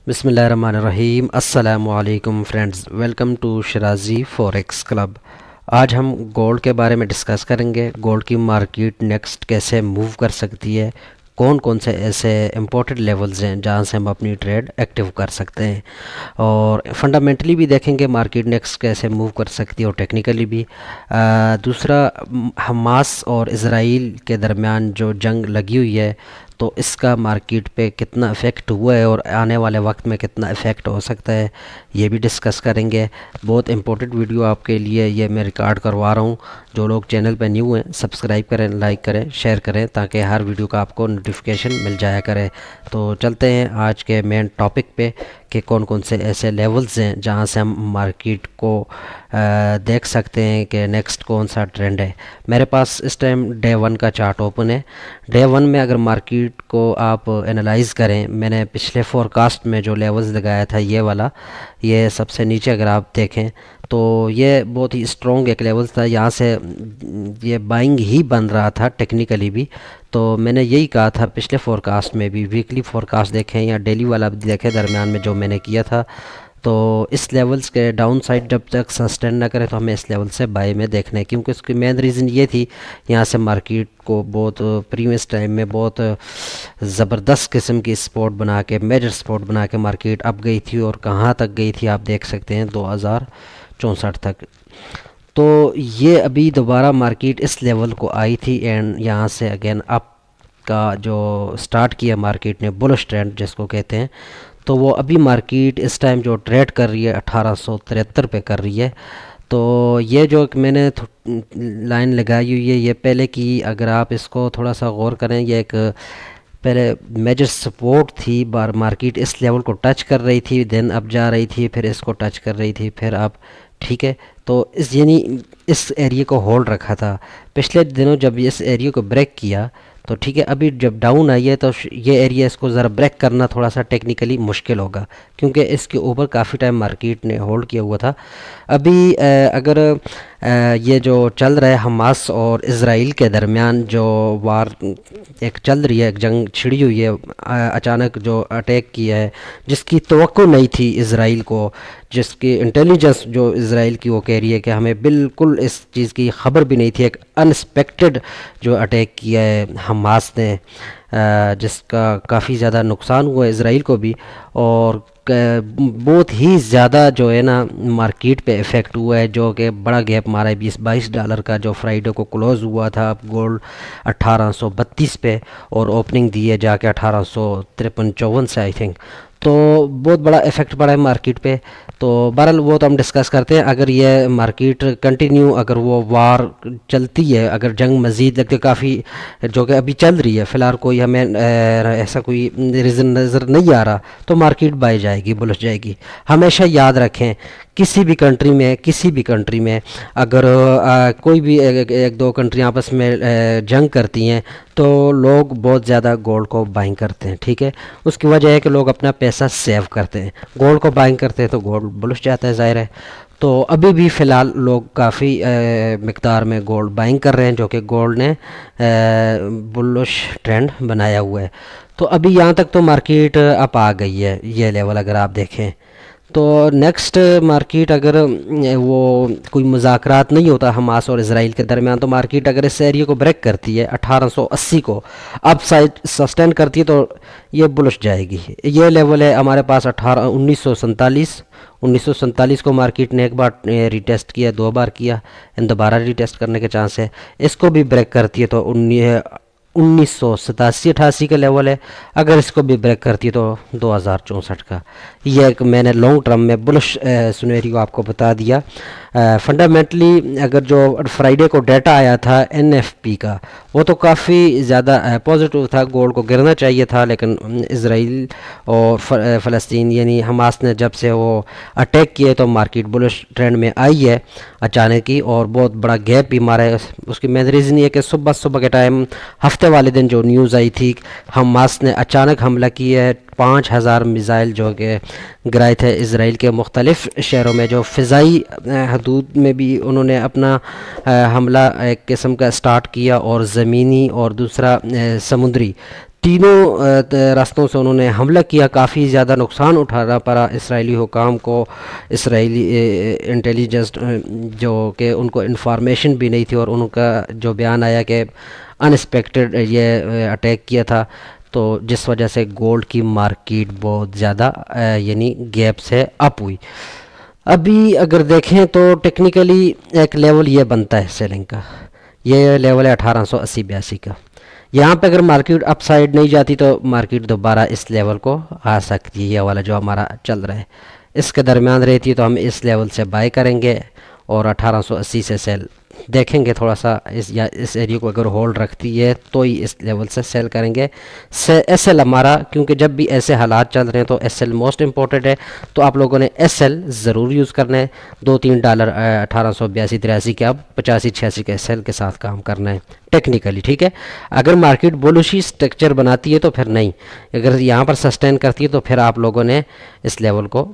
بسم اللہ الرحمن الرحیم۔ السلام علیکم friends, welcome to Shirazi forex club. آج ہم گولڈ کے بارے میں ڈسکس کریں گے۔ گولڈ کی مارکیٹ نیکسٹ کیسے موو کر سکتی ہے، کون کون سے ایسے امپورٹنٹ لیولز ہیں جہاں سے ہم اپنی ٹریڈ ایکٹیو کر سکتے ہیں، اور فنڈامنٹلی بھی دیکھیں گے مارکیٹ نیکسٹ کیسے موو کر سکتی ہے اور ٹیکنیکلی بھی۔ دوسرا، حماس اور اسرائیل کے درمیان جو جنگ لگی ہوئی ہے تو اس کا مارکیٹ پہ کتنا افیکٹ ہوا ہے اور آنے والے وقت میں کتنا افیکٹ ہو سکتا ہے، یہ بھی ڈسکس کریں گے۔ بہت امپورٹنٹ ویڈیو آپ کے لیے یہ میں ریکارڈ کروا رہا ہوں۔ جو لوگ چینل پہ نیو ہیں سبسکرائب کریں، لائک کریں، شیئر کریں تاکہ ہر ویڈیو کا آپ کو نوٹیفیکیشن مل جایا کرے۔ تو چلتے ہیں آج کے مین ٹاپک پہ کہ کون کون سے ایسے لیولز ہیں جہاں سے ہم مارکیٹ کو دیکھ سکتے ہیں کہ نیکسٹ کون سا ٹرینڈ ہے۔ میرے پاس اس ٹائم ڈے 1 کا چارٹ اوپن ہے۔ ڈے 1 میں اگر مارکیٹ کو آپ انالائز کریں، میں نے پچھلے فور کاسٹ میں جو لیولز لگایا تھا یہ والا، یہ سب سے نیچے اگر آپ دیکھیں تو یہ بہت ہی اسٹرانگ ایک لیولز تھا، یہاں سے یہ بائنگ ہی بن رہا تھا ٹیکنیکلی بھی۔ تو میں نے یہی کہا تھا پچھلے فور کاسٹ میں بھی، ویکلی فور کاسٹ دیکھیں یا ڈیلی والا بھی دیکھیں درمیان میں جو میں نے کیا تھا، تو اس لیولز کے ڈاؤن سائڈ جب تک سسٹین نہ کرے تو ہمیں اس لیول سے بائی میں دیکھنا ہے، کیونکہ اس کی مین ریزن یہ تھی یہاں سے مارکیٹ کو بہت پریویس ٹائم میں بہت زبردست قسم کی سپورٹ بنا کے، میجر سپورٹ بنا کے مارکیٹ اب گئی تھی، اور کہاں تک گئی تھی آپ دیکھ سکتے ہیں 2064 تک۔ تو یہ ابھی دوبارہ مارکیٹ اس لیول کو آئی تھی اینڈ یہاں سے اگین اپ کا جو سٹارٹ کیا مارکیٹ نے، بلش ٹرینڈ جس کو کہتے ہیں، تو وہ ابھی مارکیٹ اس ٹائم جو ٹریڈ کر رہی ہے 1873 پہ کر رہی ہے۔ تو یہ جو میں نے لائن لگائی ہوئی ہے یہ پہلے کی، اگر آپ اس کو تھوڑا سا غور کریں، یہ ایک پہلے میجر سپورٹ تھی، بار مارکیٹ اس لیول کو ٹچ کر رہی تھی، دین اب جا رہی تھی، پھر اس کو ٹچ کر رہی تھی، پھر اب ٹھیک ہے۔ تو یعنی اس ایریے کو ہولڈ رکھا تھا پچھلے دنوں، جب اس ایریے کو بریک کیا تو ٹھیک ہے، ابھی جب ڈاؤن آئی ہے تو یہ ایریا اس کو ذرا بریک کرنا تھوڑا سا ٹیکنیکلی مشکل ہوگا، کیونکہ اس کے اوپر کافی ٹائم مارکیٹ نے ہولڈ کیا ہوا تھا۔ ابھی اگر یہ جو چل رہا ہے حماس اور اسرائیل کے درمیان جو وار ایک چل رہی ہے، ایک جنگ چھڑی ہوئی ہے، اچانک جو اٹیک کیا ہے جس کی توقع نہیں تھی اسرائیل کو، جس کی انٹیلیجنس جو اسرائیل کی وہ کہہ رہی ہے کہ ہمیں بالکل اس چیز کی خبر بھی نہیں تھی، ایک انسپیکٹڈ جو اٹیک کیا ہے حماس نے، جس کا کافی زیادہ نقصان ہوا ہے اسرائیل کو بھی، اور بہت ہی زیادہ جو ہے نا مارکیٹ پہ افیکٹ ہوا ہے، جو کہ بڑا گیپ مارا ہے $20-22 کا، جو فرائیڈے کو کلوز ہوا تھا اب گولڈ 1832 پہ، اور اوپننگ دی ہے جا کے 1853-54 سے آئی تھنک۔ تو بہت بڑا افیکٹ پڑا ہے مارکیٹ پہ۔ تو بہرحال وہ تو ہم ڈسکس کرتے ہیں، اگر یہ مارکیٹ کنٹینیو، اگر وہ وار چلتی ہے، اگر جنگ مزید لگتی ہے کافی، جو کہ ابھی چل رہی ہے فی الحال، کوئی ہمیں ایسا کوئی ریزن نظر نہیں آ رہا، تو مارکیٹ بائی جائے گی، بلش جائے گی۔ ہمیشہ یاد رکھیں کسی بھی کنٹری میں اگر کوئی بھی ایک دو کنٹری آپس میں جنگ کرتی ہیں تو لوگ بہت زیادہ گولڈ کو بائنگ کرتے ہیں، ٹھیک ہے۔ اس کی وجہ ہے کہ لوگ اپنا پیسہ سیو کرتے ہیں، گولڈ کو بائنگ کرتے ہیں تو گولڈ بلش جاتا ہے، ظاہر ہے۔ تو ابھی بھی فی الحال لوگ کافی مقدار میں گولڈ بائنگ کر رہے ہیں، جو کہ گولڈ نے بلش ٹرینڈ بنایا ہوا ہے۔ تو ابھی یہاں تک تو مارکیٹ اب آ گئی ہے، یہ لیول اگر آپ دیکھیں تو نیکسٹ مارکیٹ اگر وہ کوئی مذاکرات نہیں ہوتا حماس اور اسرائیل کے درمیان، تو مارکیٹ اگر اس ایریے کو بریک کرتی ہے 1880 کو، اب سائڈ سسٹین کرتی ہے تو یہ بلش جائے گی۔ یہ لیول ہے ہمارے پاس 1947 کو مارکیٹ نے ایک بار ریٹیسٹ کیا، دو بار کیا، دوبارہ ریٹیسٹ کرنے کے چانس ہے۔ اس کو بھی بریک کرتی ہے تو 1987-88 کا لیول ہے، اگر اس کو بھی بریک کرتی ہے تو 2064 کا۔ یہ ایک میں نے لانگ ٹرم میں بلش سنیریو آپ کو بتا دیا۔ فنڈامنٹلی اگر جو فرائیڈے کو ڈیٹا آیا تھا NFP کا، وہ تو کافی زیادہ پازیٹیو تھا، گولڈ کو گرنا چاہیے تھا، لیکن اسرائیل اور فلسطین یعنی حماس نے جب سے وہ اٹیک کیے تو مارکیٹ بلش ٹرینڈ میں آئی ہے اچانک ہی، اور بہت بڑا گیپ بھی مارا ہے۔ اس کی مین ریزن یہ کہ صبح کے ٹائم ہفتے والے دن جو نیوز آئی تھی، حماس نے اچانک حملہ کیا ہے، 5000 میزائل جو کہ گرائے تھے اسرائیل کے مختلف شہروں میں، جو فضائی حدود میں بھی انہوں نے اپنا حملہ ایک قسم کا سٹارٹ کیا، اور زمینی اور دوسرا سمندری، تینوں راستوں سے انہوں نے حملہ کیا، کافی زیادہ نقصان اٹھانا پڑا اسرائیلی حکام کو، اسرائیلی انٹیلیجنس جو کہ ان کو انفارمیشن بھی نہیں تھی، اور ان کا جو بیان آیا کہ انسپیکٹڈ یہ اٹیک کیا تھا، تو جس وجہ سے گولڈ کی مارکیٹ بہت زیادہ یعنی گیپ سے اپ ہوئی۔ ابھی اگر دیکھیں تو ٹیکنیکلی ایک لیول یہ بنتا ہے سیلنگ کا، یہ لیول ہے 1880-82 کا۔ یہاں پہ اگر مارکیٹ اپ سائڈ نہیں جاتی تو مارکیٹ دوبارہ اس لیول کو آ سکتی ہے، یہ والا جو ہمارا چل رہا ہے اس کے درمیان رہتی ہے، تو ہم اس لیول سے بائی کریں گے اور 1880 سے سیل دیکھیں گے تھوڑا سا، اس ایریا کو اگر ہولڈ رکھتی ہے تو ہی اس لیول سے سیل کریں گے۔ ایس ایل ہمارا، کیونکہ جب بھی ایسے حالات چل رہے ہیں تو ایس ایل موسٹ امپورٹنٹ ہے، تو آپ لوگوں نے ایس ایل ضرور یوز کرنا ہے۔ $2-3 1882-83 کے اب 85-86 کے ایس ایل کے ساتھ کام کرنا ہے ٹیکنیکلی، ٹھیک ہے۔ اگر مارکیٹ بولوشی سٹرکچر بناتی ہے تو پھر نہیں، اگر یہاں پر سسٹین کرتی ہے تو پھر آپ لوگوں نے اس لیول کو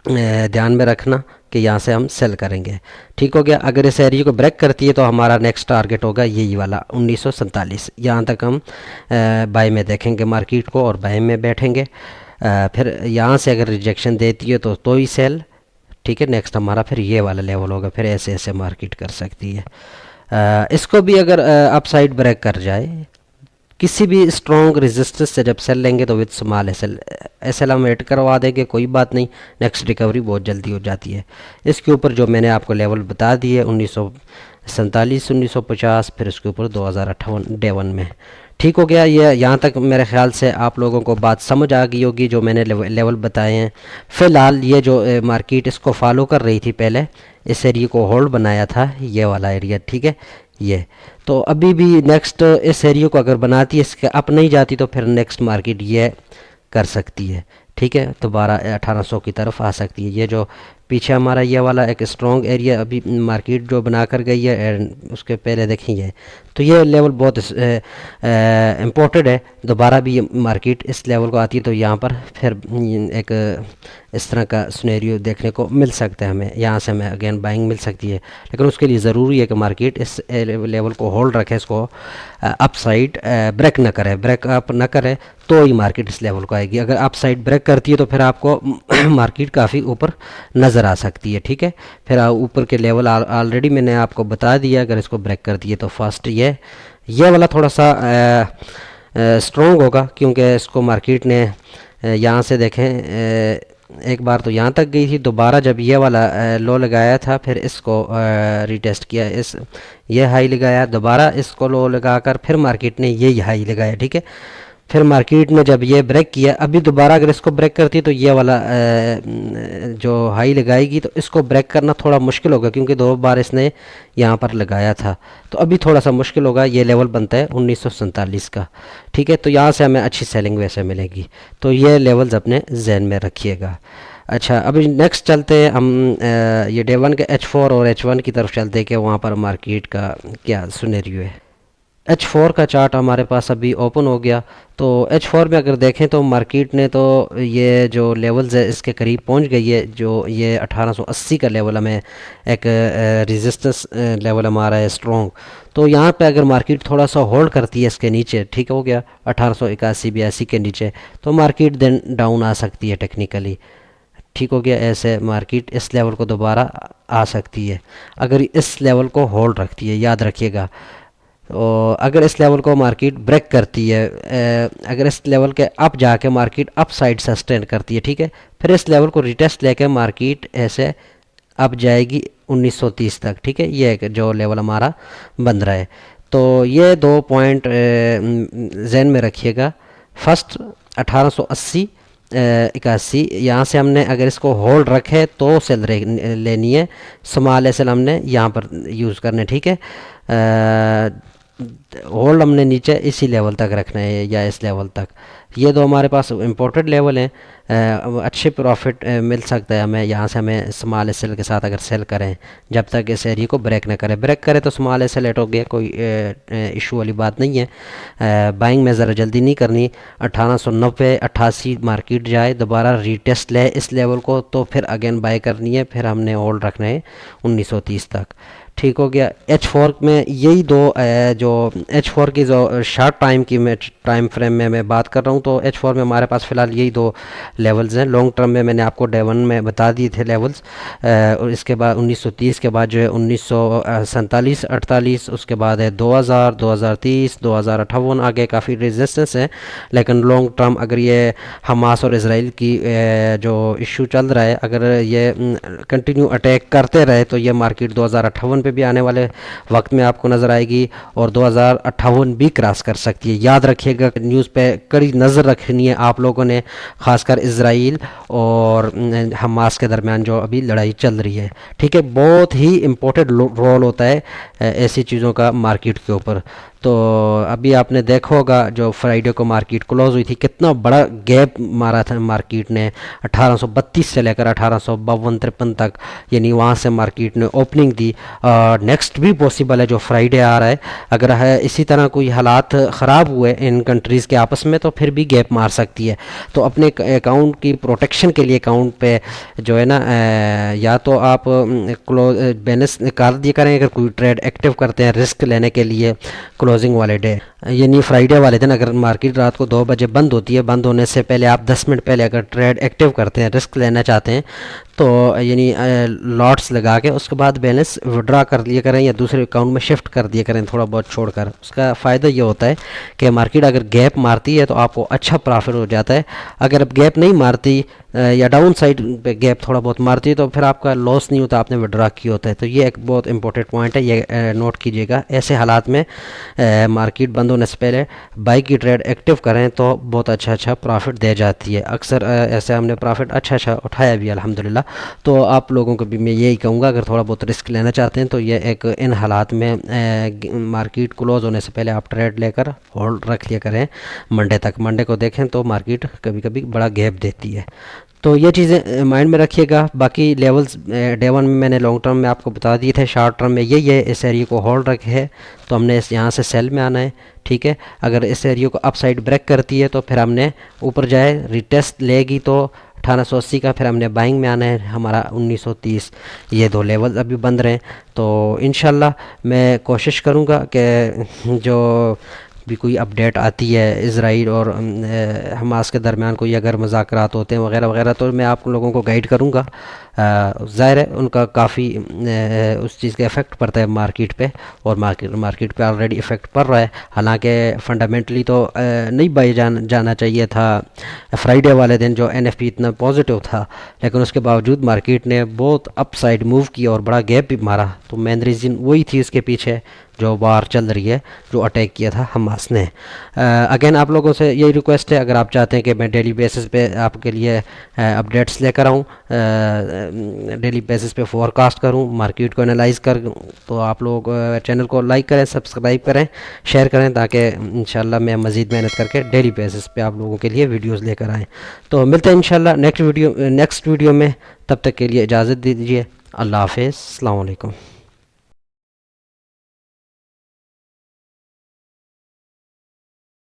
دھیان میں رکھنا کہ یہاں سے ہم سیل کریں گے، ٹھیک ہو گیا۔ اگر اس ایریا کو بریک کرتی ہے تو ہمارا نیکسٹ ٹارگٹ ہوگا یہی والا 1947، یہاں تک ہم بائی میں دیکھیں گے مارکیٹ کو اور بائی میں بیٹھیں گے۔ پھر یہاں سے اگر ریجیکشن دیتی ہے تو ہی سیل، ٹھیک ہے۔ نیکسٹ ہمارا پھر یہ والا لیول ہوگا، پھر ایسے ایسے مارکیٹ کر سکتی ہے۔ اس کو بھی اگر اپ سائڈ بریک کر جائے کسی بھی اسٹرانگ ریزسٹنس سے جب سیل لیں گے تو وتھ سمال ایس ایل ہم ایڈ کروا دیں گے، کوئی بات نہیں، نیکسٹ ریکوری بہت جلدی ہو جاتی ہے۔ اس کے اوپر جو میں نے آپ کو لیول بتا دی ہے 1947 1950، پھر اس کے اوپر 2058 ڈے 1 میں، ٹھیک ہو گیا۔ یہ یہاں تک میرے خیال سے آپ لوگوں کو بات سمجھ آ گئی ہوگی جو میں نے لیول بتائے ہیں۔ فی الحال یہ جو مارکیٹ اس کو فالو کر رہی تھی، پہلے اس ایریا کو ہولڈ بنایا تھا یہ والا ایریا، ٹھیک ہے۔ یہ تو ابھی بھی نیکسٹ اس ایریا کو اگر بناتی ہے، اس کے اپ نہیں جاتی تو پھر نیکسٹ مارکیٹ یہ کر سکتی ہے، ٹھیک ہے، دوبارہ 1800 کی طرف آ سکتی ہے۔ یہ جو پیچھے ہمارا یہ والا ایک اسٹرانگ ایریا ابھی مارکیٹ جو بنا کر گئی ہے، اس کے پہلے دیکھیں یہ، تو یہ لیول بہت امپورٹنٹ ہے۔ دوبارہ بھی یہ مارکیٹ اس لیول کو آتی ہے تو یہاں پر پھر ایک اس طرح کا سنیریو دیکھنے کو مل سکتا ہے ہمیں، یہاں سے ہمیں اگین بائنگ مل سکتی ہے، لیکن اس کے لیے ضروری ہے کہ مارکیٹ اس لیول کو ہولڈ رکھے، اس کو اپ سائڈ بریک نہ کرے، بریک اپ نہ کرے تو ہی مارکیٹ اس لیول کو آئے گی۔ اگر اپ سائڈ بریک کرتی ہے تو پھر آپ کو مارکیٹ کافی اوپر نظر آ سکتی ہے، ٹھیک ہے۔ پھر اوپر کے لیول آلریڈی میں نے آپ کو بتا دیا، اگر اس کو بریک کرتی ہے تو فرسٹ یہ والا تھوڑا سا اسٹرانگ ہوگا، کیونکہ اس کو مارکیٹ نے یہاں سے دیکھیں ایک بار تو یہاں تک گئی تھی، دوبارہ جب یہ والا لو لگایا تھا پھر اس کو ریٹیسٹ کیا، یہ ہائی لگایا، دوبارہ اس کو لو لگا کر پھر مارکیٹ نے یہی ہائی لگایا، ٹھیک ہے۔ پھر مارکیٹ نے جب یہ بریک کیا، ابھی دوبارہ اگر اس کو بریک کرتی تو یہ والا جو ہائی لگائے گی تو اس کو بریک کرنا تھوڑا مشکل ہوگا، کیونکہ 2 بار اس نے یہاں پر لگایا تھا، تو ابھی تھوڑا سا مشکل ہوگا۔ یہ لیول بنتا ہے 1947 کا، ٹھیک ہے، تو یہاں سے ہمیں اچھی سیلنگ ویسے ملے گی، تو یہ لیولز اپنے ذہن میں رکھیے گا۔ اچھا، ابھی نیکسٹ چلتے ہیں ہم یہ ڈے 1 کے H4 اور H1 کی طرف چلتے ہیں کہ وہاں پر مارکیٹ کا کیا سنیریو ہے۔ H4 کا چارٹ ہمارے پاس ابھی اوپن ہو گیا، تو H4 میں اگر دیکھیں تو مارکیٹ نے تو یہ جو لیولز ہے اس کے قریب پہنچ گئی ہے، جو یہ 1880 کا لیول ہمیں ایک ریزسٹنس لیول ہمارا ہے اسٹرانگ، تو یہاں پہ اگر مارکیٹ تھوڑا سا ہولڈ کرتی ہے اس کے نیچے، ٹھیک ہو گیا 1881-82 کے نیچے، تو مارکیٹ دین ڈاؤن آ سکتی ہے ٹیکنیکلی، ٹھیک ہو گیا۔ ایسے مارکیٹ اس لیول کو دوبارہ آ سکتی ہے اگر اس لیول کو ہولڈ رکھتی ہے، یاد رکھیے گا۔ اگر اس لیول کو مارکیٹ بریک کرتی ہے، اگر اس لیول کے اپ جا کے مارکیٹ اپ سائڈ سسٹین کرتی ہے، ٹھیک ہے، پھر اس لیول کو ریٹیسٹ لے کے مارکیٹ ایسے اب جائے گی 1930 تک، ٹھیک ہے، یہ ایک جو لیول ہمارا بن رہا ہے، تو یہ 2 پوائنٹ ذہن میں رکھیے گا۔ فرسٹ 1880-81، یہاں سے ہم نے اگر اس کو ہولڈ رکھے تو سیل لینی ہے، سمال ایس ایل ہم نے یہاں پر یوز کرنے، ٹھیک ہے۔ ہولڈ ہم نے نیچے اسی لیول تک رکھنا ہے یا اس لیول تک، یہ 2 ہمارے پاس امپورٹنٹ لیول ہیں۔ اچھے پروفٹ مل سکتا ہے ہمیں یہاں سے، ہمیں اسمال ایس ایل کے ساتھ اگر سیل کریں، جب تک اس ایریے کو بریک نہ کرے. بریک کرے تو اسمال ایس ایل ایٹ ہو گیا، کوئی ایشو والی بات نہیں ہے. بائنگ میں ذرا جلدی نہیں کرنی. 1890 88 مارکیٹ جائے، دوبارہ ریٹیسٹ لے اس لیول کو، تو پھر اگین بائی کرنی ہے، پھر ہم نے ہولڈ رکھنا ہے 1930 تک. ٹھیک ہو گیا. H4 میں یہی دو جو H4 کی جو شارٹ ٹائم کی میں ٹائم فریم میں بات کر رہا ہوں، تو H4 میں ہمارے پاس فی الحال یہی دو لیولز ہیں. لانگ ٹرم میں نے آپ کو ڈے ون میں بتا دیے تھے لیولز، اور اس کے بعد 1930 کے بعد جو ہے 1947 48، اس کے بعد ہے 2000 2030 2058، آگے کافی ریزسٹنس ہے. لیکن لانگ ٹرم اگر یہ حماس اور اسرائیل کی جو ایشو چل رہا ہے، اگر یہ کنٹینیو اٹیک کرتے رہے تو یہ مارکیٹ 2058 پہ بھی آنے والے وقت میں آپ کو نظر آئے گی، اور 2058 بھی کراس کر سکتی ہے. یاد رکھیے گا کہ نیوز پہ کڑی نظر رکھنی ہے آپ لوگوں نے، خاص کر اسرائیل اور حماس کے درمیان جو ابھی لڑائی چل رہی ہے. ٹھیک ہے، بہت ہی امپورٹنٹ رول ہوتا ہے ایسی چیزوں کا مارکیٹ کے اوپر. تو ابھی آپ نے دیکھا ہوگا جو فرائیڈے کو مارکیٹ کلوز ہوئی تھی، کتنا بڑا گیپ مارا تھا مارکیٹ نے 1832 سے لے کر 1852 53 تک، یعنی وہاں سے مارکیٹ نے اوپننگ دی. نیکسٹ بھی پاسبل ہے جو فرائیڈے آ رہا ہے، اگر ہے اسی طرح کوئی حالات خراب ہوئے ان کنٹریز کے آپس میں، تو پھر بھی گیپ مار سکتی ہے. تو اپنے اکاؤنٹ کی پروٹیکشن کے لیے اکاؤنٹ پہ جو ہے نا، یا تو آپ بیلنس نکال دیا کریں اگر کوئی ٹریڈ ایکٹیو کرتے ہیں رسک لینے کے لیے کلوزنگ والے ڈے، یعنی فرائیڈے والے دن. اگر مارکیٹ رات کو 2 بجے بند ہوتی ہے، بند ہونے سے پہلے آپ 10 منٹ پہلے اگر ٹریڈ ایکٹیو کرتے ہیں، رسک لینا چاہتے ہیں، تو یعنی لاٹس لگا کے اس کے بعد بیلنس وڈرا کر لیا کریں یا دوسرے اکاؤنٹ میں شفٹ کر دیا کریں تھوڑا بہت چھوڑ کر. اس کا فائدہ یہ ہوتا ہے کہ مارکیٹ اگر گیپ مارتی ہے تو آپ کو اچھا پرافٹ ہو جاتا ہے. اگر اب گیپ نہیں مارتی یا ڈاؤن سائڈ پہ گیپ تھوڑا بہت مارتی ہے تو پھر آپ کا لاس نہیں ہوتا، آپ نے وڈرا کیا ہوتا ہے. تو یہ ایک بہت امپورٹنٹ پوائنٹ ہے، یہ نوٹ کیجیے گا. ایسے حالات میں مارکیٹ بند ہونے سے پہلے بائی کی ٹریڈ ایکٹیو کریں تو بہت اچھا پرافٹ دے جاتی ہے. اکثر ایسے ہم نے پرافٹ اچھا اٹھایا بھی الحمدللہ. تو آپ لوگوں کو بھی میں یہی کہوں گا، اگر تھوڑا بہت رسک لینا چاہتے ہیں تو یہ ایک ان حالات میں مارکیٹ کلوز ہونے سے پہلے آپ ٹریڈ لے کر ہولڈ رکھ لیا کریں منڈے تک. منڈے کو دیکھیں تو مارکیٹ کبھی کبھی بڑا گیپ دیتی ہے. تو یہ چیزیں مائنڈ میں رکھیے گا. باقی لیولز ڈے ون میں نے لانگ ٹرم میں آپ کو بتا دیے تھے، شارٹ ٹرم میں یہی ہے. اس ایریے کو ہولڈ رکھے ہے تو ہم نے یہاں سے سیل میں آنا ہے. ٹھیک ہے، اگر اس ایریے کو اپ سائڈ بریک کرتی ہے تو پھر ہم نے اوپر جائے ریٹیسٹ لے گی تو 1880 کا، پھر ہم نے بائنگ میں آنا ہے ہمارا 1930. یہ دو لیول ابھی بند رہے. تو انشاءاللہ میں کوشش کروں گا کہ جو بھی کوئی اپڈیٹ آتی ہے اسرائیل اور حماس کے درمیان، کوئی اگر مذاکرات ہوتے ہیں وغیرہ وغیرہ، تو میں آپ لوگوں کو گائیڈ کروں گا. ظاہر ہے ان کا کافی اس چیز کا افیکٹ پڑتا ہے مارکیٹ پہ، اور مارکیٹ پہ آلریڈی افیکٹ پڑ رہا ہے. حالانکہ فنڈامنٹلی تو نہیں بائی جانا چاہیے تھا فرائیڈے والے دن جو NFP اتنا پازیٹیو تھا، لیکن اس کے باوجود مارکیٹ نے بہت اپ سائڈ موو کیا اور بڑا گیپ بھی مارا. تو مین ریزن وہی تھی اس کے پیچھے جو وار چل رہی ہے، جو اٹیک کیا تھا حماس نے. اگین آپ لوگوں سے یہی ریکویسٹ ہے، اگر آپ چاہتے ہیں کہ میں ڈیلی بیسس پہ آپ کے لیے اپڈیٹس لے کر آؤں، ڈیلی بیسس پہ فور کاسٹ کروں، مارکیٹ کو انالائز کروں، تو آپ لوگ چینل کو لائک کریں، سبسکرائب کریں، شیئر کریں، تاکہ انشاءاللہ میں مزید محنت کر کے ڈیلی بیسس پہ آپ لوگوں کے لیے ویڈیوز لے کر آئیں. تو ملتے ہیں انشاءاللہ نیکسٹ ویڈیو میں. تب تک کے لیے اجازت دیجیے. اللہ حافظ. السلام علیکم.